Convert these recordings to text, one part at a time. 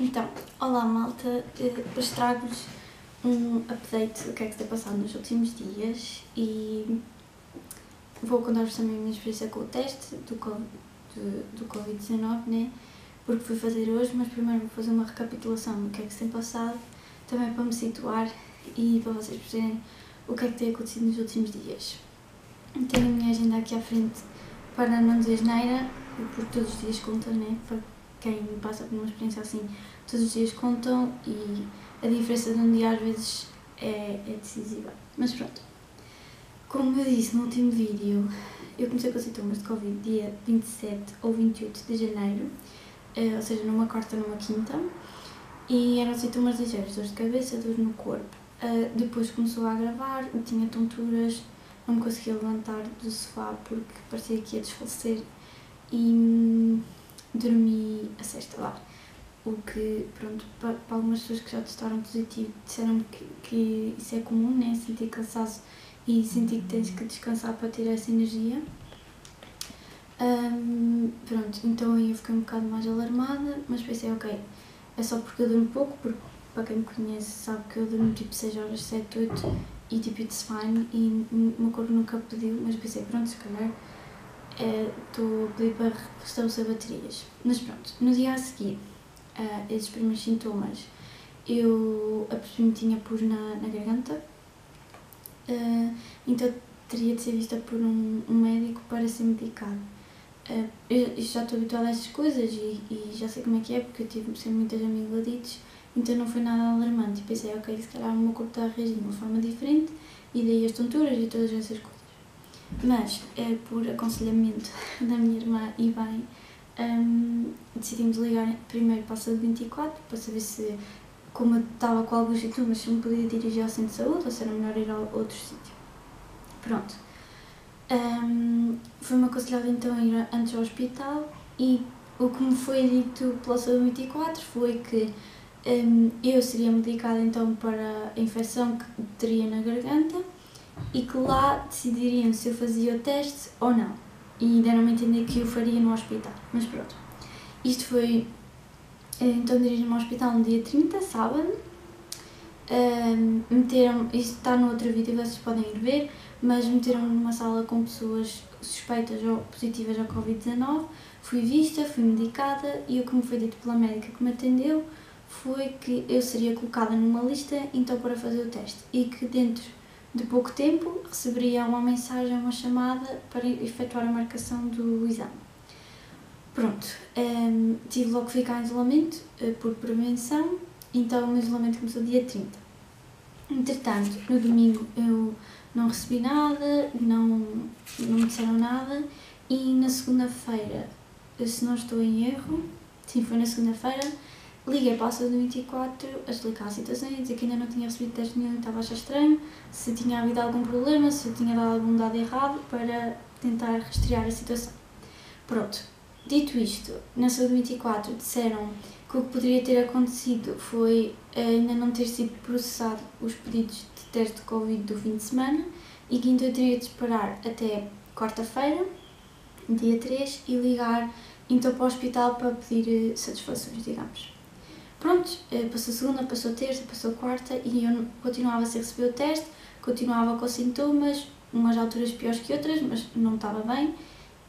Então, olá malta, hoje trago-vos um update do que é que se tem passado nos últimos dias e vou contar-vos também a minha experiência com o teste do Covid-19, né? Porque fui fazer hoje, mas primeiro vou fazer uma recapitulação do que é que se tem passado, também para me situar e para vocês perceberem o que é que tem acontecido nos últimos dias. Tenho a minha agenda aqui à frente para não dizer asneira, porque todos os dias contam, né? Para quem passa por uma experiência assim, todos os dias contam e a diferença de um dia às vezes é decisiva. Mas pronto, como eu disse no último vídeo, eu comecei com sintomas de Covid dia 27 ou 28 de janeiro, ou seja, numa quarta ou numa quinta, e eram sintomas ligeiros, dor de cabeça, dor no corpo. Depois começou a agravar, eu tinha tonturas, não me conseguia levantar do sofá porque parecia que ia desfalecer e dormi a sexta lá. O que, pronto, para algumas pessoas que já testaram positivo disseram-me que isso é comum, né? Sentir cansaço e sentir que tens que descansar para ter essa energia. Pronto, então aí eu fiquei um bocado mais alarmada, mas pensei, ok, é só porque eu durmo pouco, porque para quem me conhece sabe que eu durmo tipo 6 horas, 7, 8 e tipo it's fine e o meu corpo nunca pediu, mas pensei, pronto, se calhar estou a pedir para restabelecer baterias. Mas pronto, no dia a seguir, esses primeiros sintomas, eu apercebi-me que tinha pus na garganta, então teria de ser vista por um médico para ser medicado. Eu já estou habituada a estas coisas e já sei como é que é, porque eu tive sempre muitas amigdalites, então não foi nada alarmante. E pensei, ok, se calhar o meu corpo está a reagir de uma forma diferente e daí as tonturas e todas essas coisas. Mas, por aconselhamento da minha irmã e bem, decidimos ligar primeiro para a Saúde 24 para saber se, como eu estava com alguns sintomas, se me podia dirigir ao centro de saúde ou se era melhor ir a outro sítio. Pronto. Foi-me aconselhado então a ir antes ao hospital e o que me foi dito pela Saúde 24 foi que eu seria medicada então para a infecção que teria na garganta e que lá decidiriam se eu fazia o teste ou não. E deram-me a entender que eu faria no hospital. Mas pronto. Isto foi... Então dirigi-me ao hospital no dia 30, sábado. Isto está no outro vídeo, vocês podem ir ver, mas meteram-me numa sala com pessoas suspeitas ou positivas ao Covid-19. Fui vista, fui medicada e o que me foi dito pela médica que me atendeu foi que eu seria colocada numa lista então para fazer o teste e que dentro de pouco tempo receberia uma mensagem, uma chamada para efetuar a marcação do exame. Pronto, tive logo que ficar em isolamento por prevenção, então o meu isolamento começou dia 30. Entretanto, no domingo eu não recebi nada, não me disseram nada e na segunda-feira, se não estou em erro, sim, foi na segunda-feira, liguei para a Saúde 24 a explicar a situação e dizer que ainda não tinha recebido teste nenhum e estava a achar estranho, se tinha havido algum problema, se eu tinha dado algum dado errado para tentar rastrear a situação. Pronto, dito isto, na Saúde 24 disseram que o que poderia ter acontecido foi ainda não ter sido processado os pedidos de teste de Covid do fim de semana e que então eu teria de esperar até quarta-feira, dia 3, e ligar então para o hospital para pedir satisfações, digamos. Pronto, passou segunda, passou terça, passou quarta e eu continuava sem receber o teste, continuava com sintomas, umas alturas piores que outras, mas não estava bem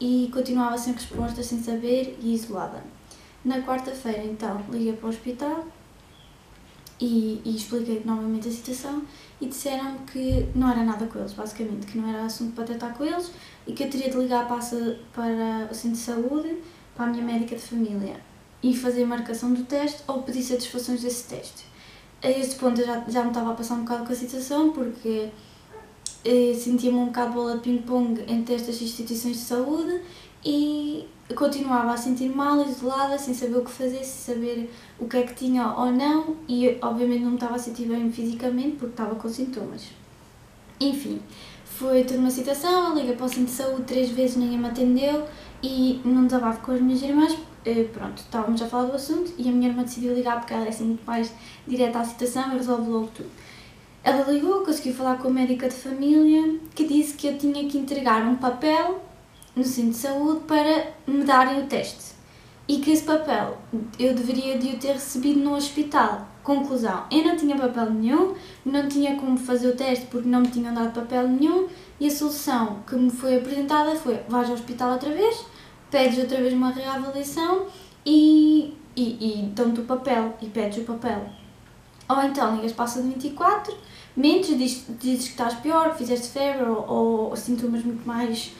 e continuava sem resposta, sem saber e isolada. Na quarta-feira, então, liguei para o hospital e expliquei novamente a situação e disseram-me que não era nada com eles, basicamente, que não era assunto para tratar com eles e que eu teria de ligar para o centro de saúde, para a minha médica de família e fazer a marcação do teste ou pedir satisfações desse teste. A este ponto eu já me estava a passar um bocado com a situação porque sentia-me um bocado bola de ping-pong entre estas instituições de saúde e continuava a sentir mal, isolada, sem saber o que fazer, sem saber o que é que tinha ou não e obviamente não me estava a sentir bem fisicamente porque estava com sintomas. Enfim, foi toda uma situação, eu liguei para o centro de saúde 3 vezes, ninguém me atendeu e não desabafo com as minhas irmãs. Pronto, estávamos a falar do assunto e a minha irmã decidiu ligar porque ela é assim muito mais direta à situação e resolve logo tudo. Ela ligou, conseguiu falar com a médica de família que disse que eu tinha que entregar um papel no centro de saúde para me darem o teste. e que esse papel eu deveria de o ter recebido no hospital. Conclusão, eu não tinha papel nenhum, não tinha como fazer o teste porque não me tinham dado papel nenhum e a solução que me foi apresentada foi: vais ao hospital outra vez, pedes outra vez uma reavaliação e dão-te o papel e pedes o papel. Ou então ligas para a Saúde 24, mentes, dizes que estás pior, que fizeste febre ou sintomas muito mais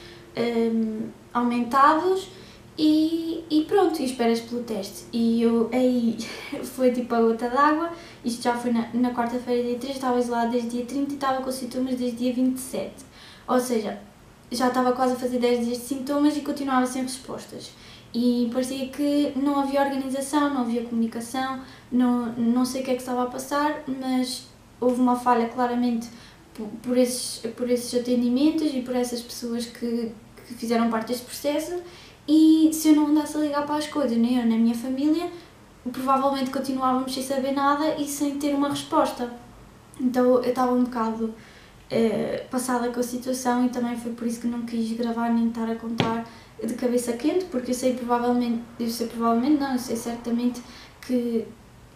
aumentados e pronto, e esperas pelo teste. E eu aí foi tipo a gota d'água. Isto já foi na quarta-feira, dia 3, estava isolada desde dia 30 e estava com sintomas desde dia 27. Ou seja, já estava quase a fazer 10 dias de sintomas e continuava sem respostas. E parecia que não havia organização, não havia comunicação, não sei o que é que estava a passar, mas houve uma falha claramente por esses atendimentos e por essas pessoas que fizeram parte deste processo. E se eu não andasse a ligar para as coisas, nem eu nem a minha família, provavelmente continuávamos sem saber nada e sem ter uma resposta. Então eu estava um bocado passada com a situação e também foi por isso que não quis gravar nem estar a contar de cabeça quente, porque eu sei certamente que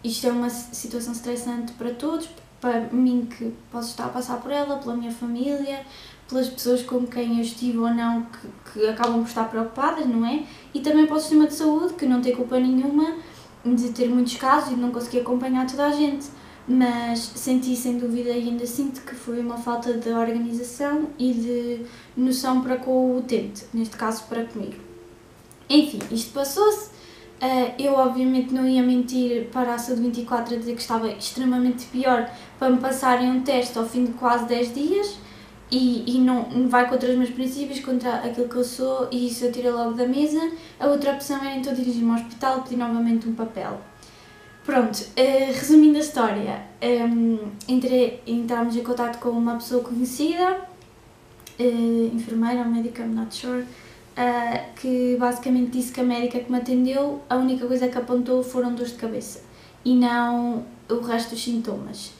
isto é uma situação estressante para todos, para mim que posso estar a passar por ela, pela minha família, pelas pessoas com quem eu estive ou não que acabam por estar preocupadas, não é? E também para o sistema de saúde, que não tem culpa nenhuma de ter muitos casos e de não conseguir acompanhar toda a gente. Mas senti sem dúvida e ainda sinto que foi uma falta de organização e de noção para com o utente, neste caso para comigo. Enfim, isto passou-se. Eu obviamente não ia mentir para a Saúde 24 a dizer que estava extremamente pior para me passarem um teste ao fim de quase 10 dias e não vai contra os meus princípios, contra aquilo que eu sou, e isso eu tirei logo da mesa. A outra opção era então dirigir-me ao hospital e pedir novamente um papel. Pronto, resumindo a história, entramos em contato com uma pessoa conhecida, enfermeira ou médica, I'm not sure, que basicamente disse que a médica que me atendeu, a única coisa que apontou foram dores de cabeça e não o resto dos sintomas.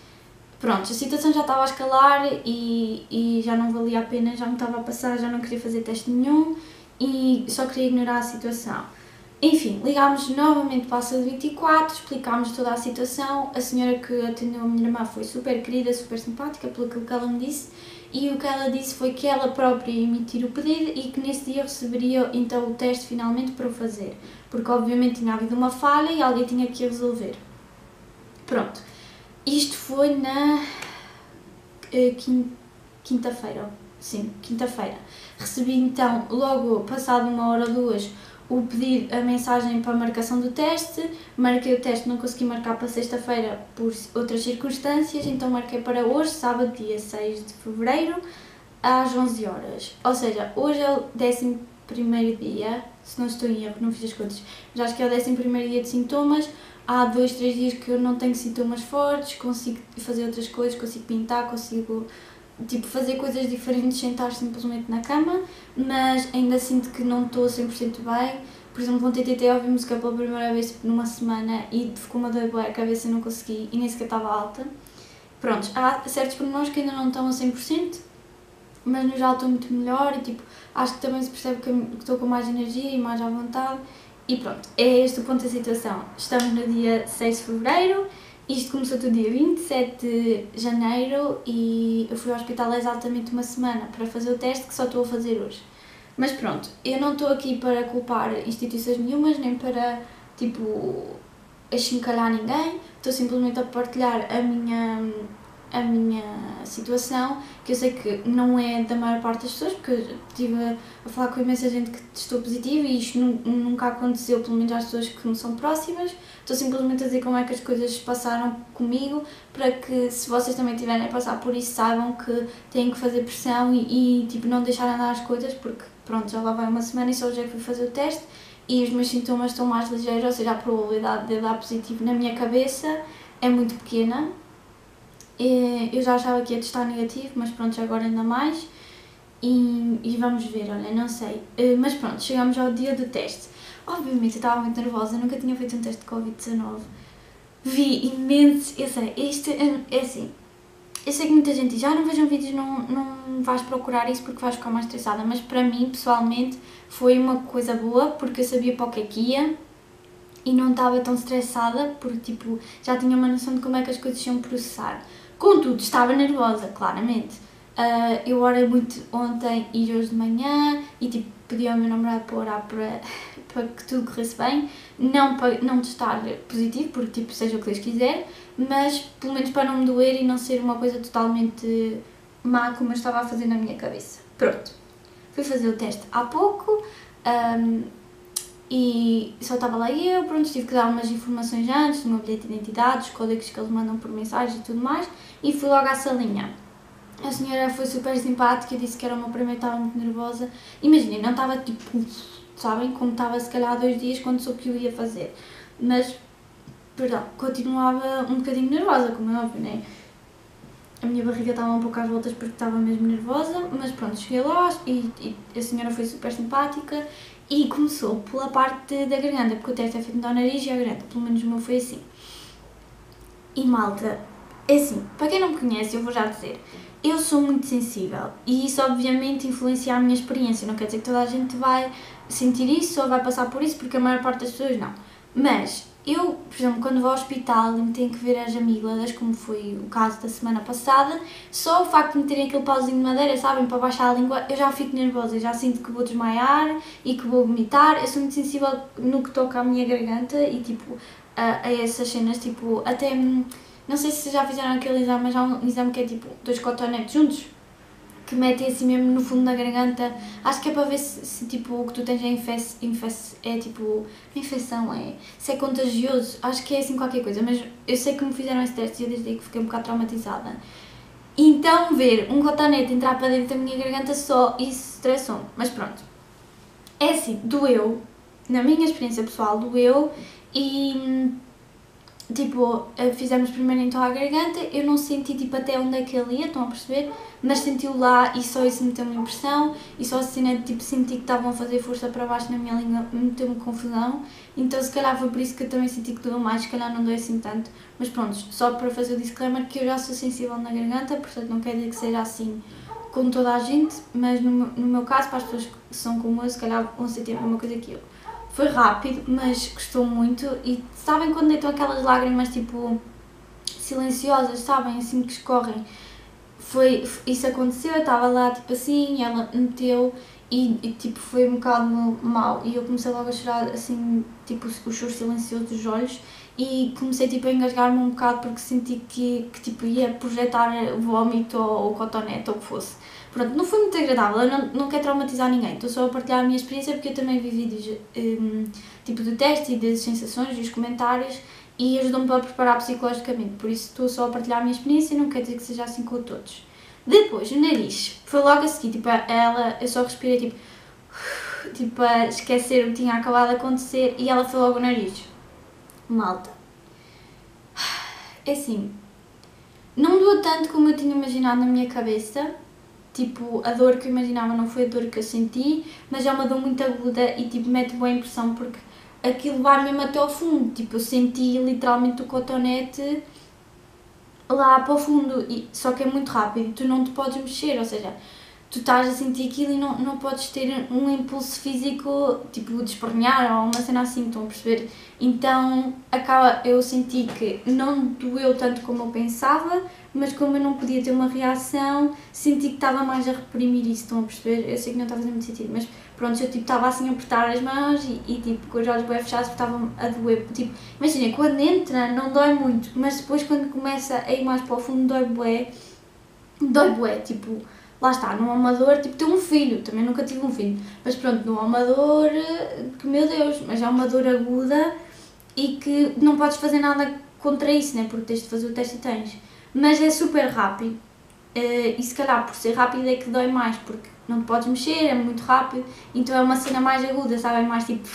Pronto, a situação já estava a escalar e já não valia a pena, já me estava a passar, já não queria fazer teste nenhum e só queria ignorar a situação. Enfim, ligámos novamente para a Saúde 24, explicámos toda a situação. A senhora que atendeu a minha irmã foi super querida, super simpática pelo que ela me disse, e o que ela disse foi que ela própria ia emitir o pedido e que nesse dia receberia então o teste finalmente para o fazer, porque obviamente tinha havido uma falha e alguém tinha que resolver. Pronto, isto foi na quinta-feira, sim, quinta-feira. Recebi então, logo passado uma hora ou duas, o pedido, a mensagem para a marcação do teste. Marquei o teste, não consegui marcar para sexta-feira por outras circunstâncias, então marquei para hoje, sábado, dia 6 de fevereiro, às 11 horas. Ou seja, hoje é o 11º dia, se não estou em erro, não fiz as contas, já acho que é o 11º dia de sintomas. Há 2, 3 dias que eu não tenho sintomas fortes, consigo fazer outras coisas, consigo pintar, consigo fazer coisas diferentes sem estar simplesmente na cama, mas ainda sinto que não estou 100% bem. Por exemplo, ontem tentei ouvir música pela primeira vez numa semana e ficou-me a doer a cabeça e não consegui, e nem sequer estava alta. Prontos, há certos pormenores que ainda não estão a 100%, mas no geral estou muito melhor e acho que também se percebe que estou com mais energia e mais à vontade. E pronto, é este o ponto da situação. Estamos no dia 6 de fevereiro. Isto começou no dia 27 de janeiro e eu fui ao hospital há exatamente uma semana para fazer o teste que só estou a fazer hoje. Mas pronto, eu não estou aqui para culpar instituições nenhumas, nem para, achincalhar ninguém. Estou simplesmente a partilhar a minha situação, que eu sei que não é da maior parte das pessoas, porque eu estive a falar com imensa gente que testou positivo e isto nunca aconteceu, pelo menos às pessoas que me são próximas. Estou simplesmente a dizer como é que as coisas passaram comigo, para que se vocês também tiverem a passar por isso, saibam que têm que fazer pressão e não deixar andar as coisas, porque pronto, já lá vai uma semana e só hoje é que fui fazer o teste e os meus sintomas estão mais ligeiros, ou seja, a probabilidade de eu dar positivo na minha cabeça é muito pequena. Eu já achava que ia testar negativo, mas pronto, agora ainda mais. E vamos ver, olha, não sei. Mas pronto, chegamos ao dia do teste. Obviamente eu estava muito nervosa, nunca tinha feito um teste de Covid-19. Vi imenso, eu sei, isto é assim. Eu sei que muita gente diz, não vejam vídeos, não vais procurar isso porque vais ficar mais estressada. Mas para mim, pessoalmente, foi uma coisa boa, porque eu sabia para o que é que ia. e não estava tão estressada, porque tipo, já tinha uma noção de como é que as coisas iam processar. Contudo, estava nervosa, claramente. Eu orei muito ontem e hoje de manhã e tipo, pedi ao meu namorado para orar para que tudo corresse bem, não para não testar positivo, porque tipo, seja o que Deus quiser, mas pelo menos para não me doer e não ser uma coisa totalmente má como eu estava a fazer na minha cabeça. Pronto, fui fazer o teste há pouco, e só estava lá eu, pronto, tive que dar umas informações antes, do meu bilhete de identidade, os códigos que eles mandam por mensagem e tudo mais, e fui logo à salinha. A senhora foi super simpática, disse que era o meu primeiro, estava muito nervosa. Imaginem, não estava tipo, sabem, como estava se calhar há 2 dias quando soube que eu ia fazer. Mas, perdão, continuava um bocadinho nervosa, como é óbvio, né? A minha barriga estava um pouco às voltas porque estava mesmo nervosa, mas pronto, cheguei lá e a senhora foi super simpática e começou pela parte da garganta, porque o teste é feito no nariz e a garganta, pelo menos o meu foi assim. E malta, é assim, para quem não me conhece, eu vou já dizer, eu sou muito sensível e isso obviamente influencia a minha experiência, não quer dizer que toda a gente vai sentir isso ou vai passar por isso, porque a maior parte das pessoas não. Mas eu, por exemplo, quando vou ao hospital e me tenho que ver as amígdalas, como foi o caso da semana passada, só o facto de me terem aquele pauzinho de madeira, sabem, para baixar a língua, eu já fico nervosa, eu já sinto que vou desmaiar e que vou vomitar. Eu sou muito sensível no que toca à minha garganta e tipo a essas cenas, tipo, até... Não sei se já fizeram aquele exame, mas há um exame que é tipo 2 cotonetes juntos, que metem assim mesmo no fundo da garganta. Acho que é para ver se tipo o que tu tens é tipo, infecção, se é contagioso, acho que é assim qualquer coisa, mas eu sei que me fizeram esse teste e eu desde aí que fiquei um bocado traumatizada. Então ver um cotonete entrar para dentro da minha garganta só isso estressou-me, mas pronto. É assim, doeu, na minha experiência pessoal doeu e... Tipo, fizemos primeiro então a garganta, eu não senti tipo até onde é que ele ia, estão a perceber? Mas senti-o lá e só isso meteu-me impressão e só assim, né, tipo, senti que estavam a fazer força para baixo na minha língua, meteu-me confusão. Então se calhar foi por isso que eu também senti que doeu mais, se calhar não doeu assim tanto. Mas pronto, só para fazer o disclaimer que eu já sou sensível na garganta, portanto não quer dizer que seja assim com toda a gente, mas no meu caso, para as pessoas que são como eu, se calhar vão sentir a mesma coisa que eu. Foi rápido, mas custou muito e sabem quando deitam aquelas lágrimas tipo silenciosas, sabem, assim que escorrem? Isso aconteceu, eu estava lá tipo assim, e ela meteu e tipo foi um bocado mal e eu comecei logo a chorar assim, tipo o choro silencioso dos olhos e comecei tipo a engasgar-me um bocado porque senti que tipo ia projetar vómito ou cotonete ou o que fosse. Pronto, não foi muito agradável, eu não quero traumatizar ninguém, estou só a partilhar a minha experiência porque eu também vi vídeos tipo do teste e das sensações e os comentários e ajudou-me a preparar psicologicamente, por isso estou só a partilhar a minha experiência e não quer dizer que seja assim com todos. Depois, o nariz, foi logo a seguir, tipo, eu só respirei tipo a esquecer o que tinha acabado de acontecer e ela foi logo o nariz. Malta. É assim, não doeu tanto como eu tinha imaginado na minha cabeça. Tipo, a dor que eu imaginava não foi a dor que eu senti, mas é uma dor muito aguda e tipo, mete boa impressão porque aquilo vai mesmo até ao fundo. Tipo, eu senti literalmente o cotonete lá para o fundo, só que é muito rápido, tu não te podes mexer, ou seja, tu estás a sentir aquilo e não podes ter um impulso físico, tipo de espernear ou uma cena assim, estão a perceber? Então, eu senti que não doeu tanto como eu pensava, mas como eu não podia ter uma reação, senti que estava mais a reprimir isso, estão a perceber? Eu sei que não está a fazer muito sentido, mas pronto, eu tipo estava assim a apertar as mãos e tipo com os olhos bem fechados porque estavam a doer, tipo, imagina, quando entra não dói muito, mas depois quando começa a ir mais para o fundo dói bué, tipo, lá está, não é uma dor, tipo, ter um filho, também nunca tive um filho, mas pronto, não é uma dor que, meu Deus, mas é uma dor aguda e que não podes fazer nada contra isso, né, porque tens de fazer o teste e tens, mas é super rápido, e se calhar por ser rápido é que dói mais, porque não te podes mexer, é muito rápido, então é uma cena mais aguda, sabem, mais tipo,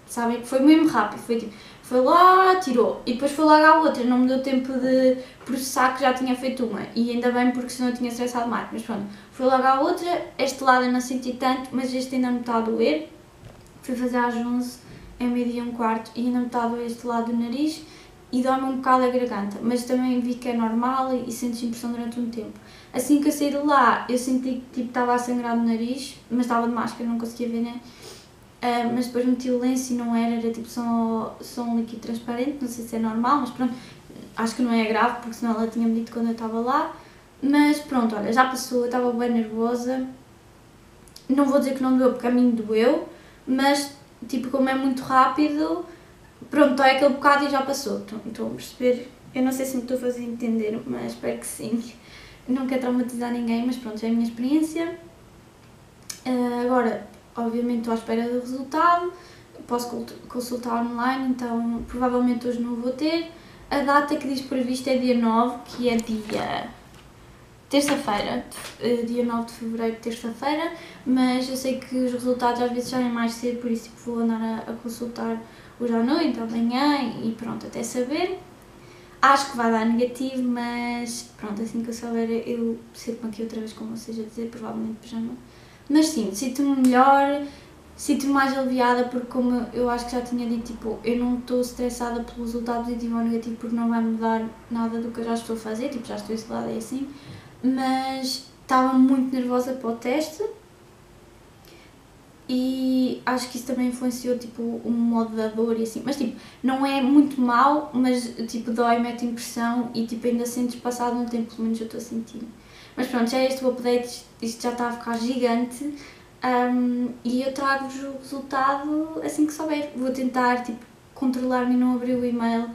sabem, foi mesmo rápido, foi tipo, foi lá, tirou, e depois foi logo à outra, não me deu tempo de processar que já tinha feito uma, e ainda bem porque senão eu tinha estressado mais, mas pronto, foi logo à outra, este lado eu não senti tanto, mas este ainda me está a doer, fui fazer às 11, é meio-dia e um quarto, e ainda me está a doer este lado do nariz, e dói-me um bocado a garganta, mas também vi que é normal e sentes impressão durante um tempo. Assim que eu saí de lá, eu senti que tipo, estava a sangrar o nariz, mas estava de máscara, não conseguia ver, né? mas depois meti o lenço e não era tipo só um líquido transparente, não sei se é normal, mas pronto, acho que não é grave, porque senão ela tinha-me dito quando eu estava lá. Mas pronto, olha, já passou, eu estava bem nervosa. Não vou dizer que não doeu, porque a mim doeu, mas tipo, como é muito rápido, pronto, dói aquele bocado e já passou. Estão a perceber? Eu não sei se me estou a fazer entender, mas espero que sim. Não quero traumatizar ninguém, mas pronto, é a minha experiência. Agora, obviamente estou à espera do resultado, posso consultar online, então provavelmente hoje não vou ter. A data que diz previsto é dia 9, que é dia... terça-feira, dia 9 de fevereiro, terça-feira, mas eu sei que os resultados às vezes saem mais cedo, por isso tipo, vou andar a consultar hoje à noite, amanhã e pronto, até saber. Acho que vai dar negativo, mas pronto, assim que eu souber eu sento-me aqui outra vez com vocês a dizer, provavelmente pijama. Mas sim, sinto-me melhor, sinto-me mais aliviada porque como eu acho que já tinha dito, tipo, eu não estou estressada pelo resultado positivo ou negativo porque não vai mudar nada do que eu já estou a fazer, tipo, já estou isolada e assim. Mas estava muito nervosa para o teste e acho que isso também influenciou tipo, o modo da dor e assim, mas tipo, não é muito mau, mas tipo, dói, mete impressão e tipo, ainda sentes passado um tempo, pelo menos eu estou a sentir. Mas pronto, já é este o update, isto já está a ficar gigante e eu trago-vos o resultado assim que souber. Vou tentar tipo, controlar-me e não abrir o e-mail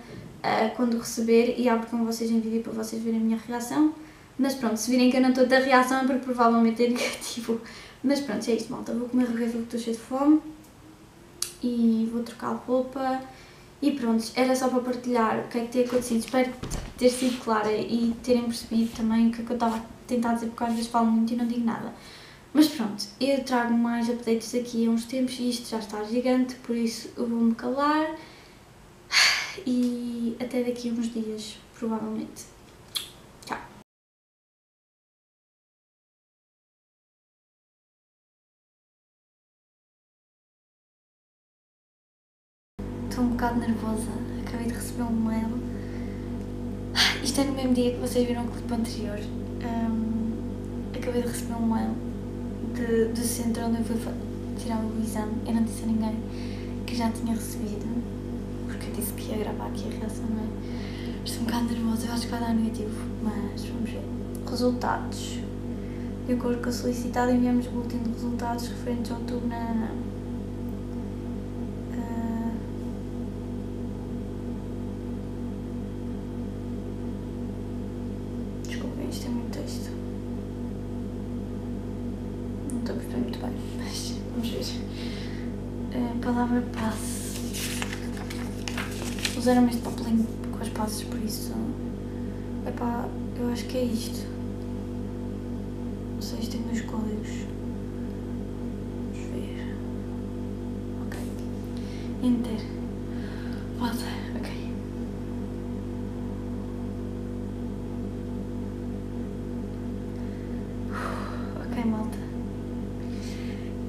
quando receber e abro com vocês em vídeo para vocês verem a minha reação. Mas pronto, se virem que eu não estou a ter reação é porque provavelmente é negativo. Mas pronto, é isto, malta. Vou comer regueiro porque estou cheia de fome. E vou trocar de roupa. E pronto, era só para partilhar o que é que tem acontecido. Espero ter sido clara e terem percebido também o que é que eu estava a tentar dizer, porque às vezes falo muito e não digo nada. Mas pronto, eu trago mais updates aqui a uns tempos e isto já está gigante, por isso eu vou-me calar. E até daqui a uns dias, provavelmente. Estou um bocado nervosa, acabei de receber um mail. Isto é no mesmo dia que vocês viram o clipe anterior. Acabei de receber um mail do centro onde eu fui tirar o exame. Eu não disse a ninguém que já tinha recebido, porque eu disse que ia gravar aqui a reação, não é? Estou um bocado nervosa, eu acho que vai dar negativo, mas vamos ver. Resultados. De acordo com o solicitado, enviamos o boletim de resultados referentes a outubro. Isto é muito texto. Não estou a perceber muito bem, mas vamos ver. Palavra passe. Usaram este papelinho com as passes, por isso. Epá, eu acho que é isto. Não sei, isto tem dois códigos. Vamos ver. Ok. Enter. Volta. Ok. Malta.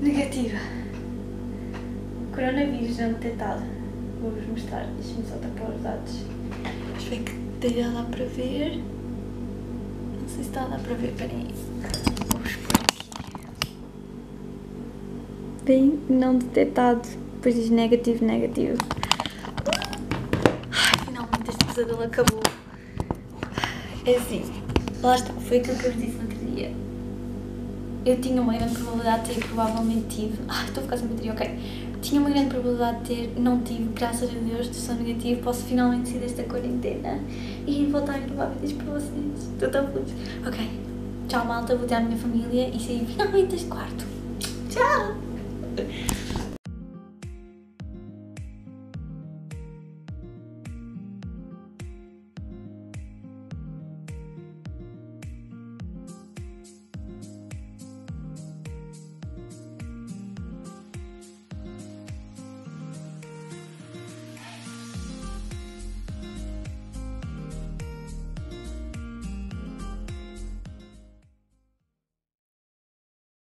Negativa. Coronavírus não detectado. Vou-vos mostrar. Deixa-me só tapar os dados. Espero que esteja a dar para ver. Não sei se está a dar para ver. Espera aí. Vou-vos pôr aqui. Bem, não detectado. Depois diz negativo. Ai, finalmente este pesadelo acabou. É assim. Lá está. Foi aquilo que eu vos disse no outro dia. Eu tinha uma grande probabilidade de ter, provavelmente tive. Estou a ficar sem bateria, ok. Tinha uma grande probabilidade de ter, não tive, graças a Deus, sou negativo, posso finalmente sair desta quarentena e voltar a gravar vídeos para vocês. Estou tão feliz. Ok, tchau malta, vou ter a minha família e sair finalmente deste quarto. Tchau!